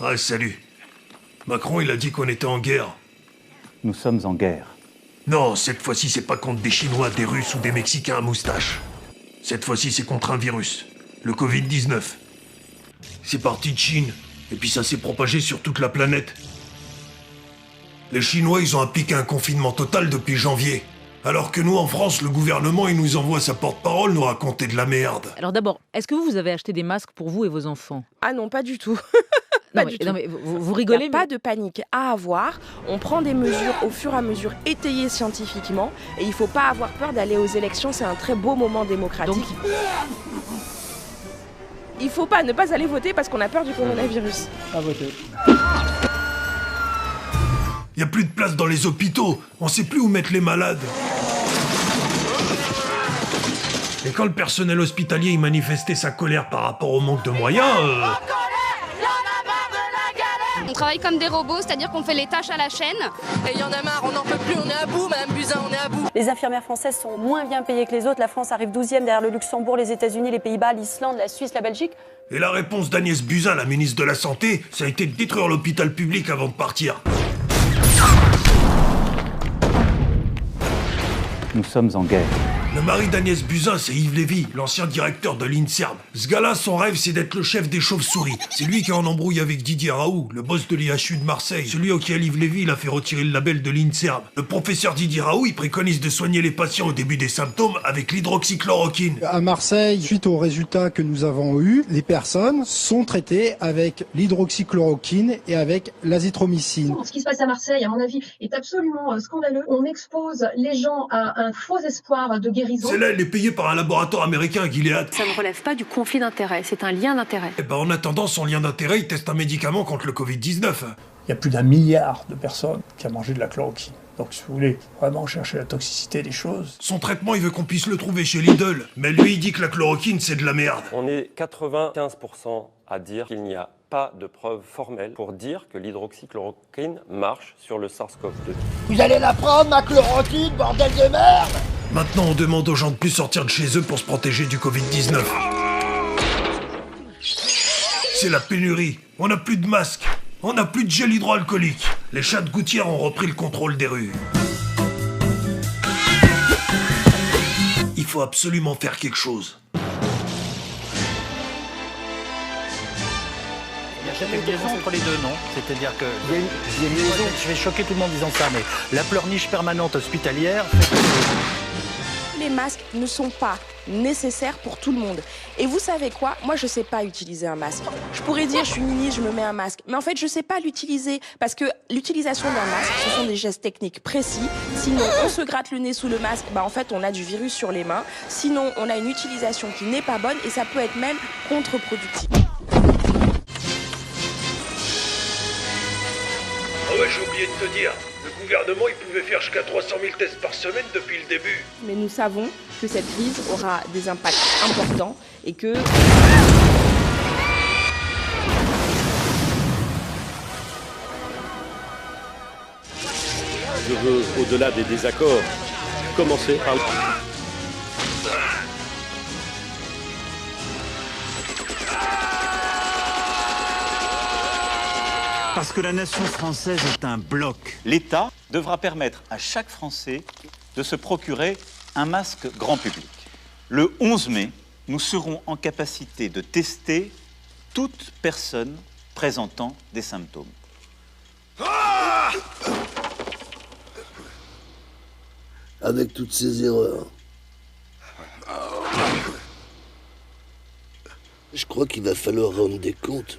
Ah, salut. Macron, il a dit qu'on était en guerre. Nous sommes en guerre. Non, cette fois-ci, c'est pas contre des Chinois, des Russes ou des Mexicains à moustache. Cette fois-ci, c'est contre un virus. Le Covid-19. C'est parti de Chine, et puis ça s'est propagé sur toute la planète. Les Chinois, ils ont appliqué un confinement total depuis janvier. Alors que nous, en France, le gouvernement, il nous envoie sa porte-parole nous raconter de la merde. Alors d'abord, est-ce que vous avez acheté des masques pour vous et vos enfants? Ah non, pas du tout. Non, du tout. mais vous Il rigolez, n'y a pas de panique à avoir. On prend des mesures au fur et à mesure étayées scientifiquement. Et il ne faut pas avoir peur d'aller aux élections. C'est un très beau moment démocratique. Donc, il ne faut pas ne pas aller voter parce qu'on a peur du coronavirus. À voter. Y a plus de place dans les hôpitaux. On sait plus où mettre les malades. Et quand le personnel hospitalier y manifestait sa colère par rapport au manque de moyens, On travaille comme des robots, c'est-à-dire qu'on fait les tâches à la chaîne. Et il y en a marre, on n'en peut plus, on est à bout, Madame Buzyn, on est à bout. Les infirmières françaises sont moins bien payées que les autres. La France arrive 12e derrière le Luxembourg, les États-Unis, les Pays-Bas, l'Islande, la Suisse, la Belgique. Et la réponse d'Agnès Buzyn, la ministre de la Santé, ça a été de détruire l'hôpital public avant de partir. Nous sommes en guerre. Le mari d'Agnès Buzyn, c'est Yves Lévy, l'ancien directeur de l'INSERM. Ce gars-là, son rêve, c'est d'être le chef des chauves-souris. C'est lui qui est en embrouille avec Didier Raoult, le boss de l'IHU de Marseille. Celui auquel Yves Lévy, il a fait retirer le label de l'INSERM. Le professeur Didier Raoult, il préconise de soigner les patients au début des symptômes avec l'hydroxychloroquine. À Marseille, suite aux résultats que nous avons eus, les personnes sont traitées avec l'hydroxychloroquine et avec l'azithromycine. Ce qui se passe à Marseille, à mon avis, est absolument scandaleux. On expose les gens à un faux espoir de guérison. Celle-là, elle est payée par un laboratoire américain, Gilead. Ça ne relève pas du conflit d'intérêts, c'est un lien d'intérêt. Et ben, en attendant son lien d'intérêt, il teste un médicament contre le Covid-19. Il y a plus d'1 milliard de personnes qui ont mangé de la chloroquine. Donc si vous voulez vraiment chercher la toxicité des choses... Son traitement, il veut qu'on puisse le trouver chez Lidl. Mais lui, il dit que la chloroquine, c'est de la merde. On est 95% à dire qu'il n'y a pas de preuves formelles pour dire que l'hydroxychloroquine marche sur le SARS-CoV-2. Vous allez la prendre, ma chloroquine, bordel de merde! Maintenant, on demande aux gens de plus sortir de chez eux pour se protéger du Covid-19. C'est la pénurie. On n'a plus de masques. On n'a plus de gel hydroalcoolique. Les chats de gouttière ont repris le contrôle des rues. Il faut absolument faire quelque chose. Il y a une liaison entre les deux, non? C'est-à-dire que... Je vais choquer tout le monde en disant ça, mais la pleurniche permanente hospitalière fait que... Les masques ne sont pas nécessaires pour tout le monde. Et vous savez quoi? Moi, je sais pas utiliser un masque. Je pourrais dire, je suis ministre, je me mets un masque. Mais en fait, je sais pas l'utiliser. Parce que l'utilisation d'un masque, ce sont des gestes techniques précis. Sinon, on se gratte le nez sous le masque. Bah, en fait, on a du virus sur les mains. Sinon, on a une utilisation qui n'est pas bonne et ça peut être même contre-productif. Ah ouais, j'ai oublié de te dire. Le gouvernement, il pouvait faire jusqu'à 300 000 tests par semaine depuis le début. Mais nous savons que cette crise aura des impacts importants et que... Je veux, au-delà des désaccords, commencer par le... Parce que la nation française est un bloc. L'État devra permettre à chaque Français de se procurer un masque grand public. Le 11 mai, nous serons en capacité de tester toute personne présentant des symptômes. Avec toutes ces erreurs. Je crois qu'il va falloir rendre des comptes.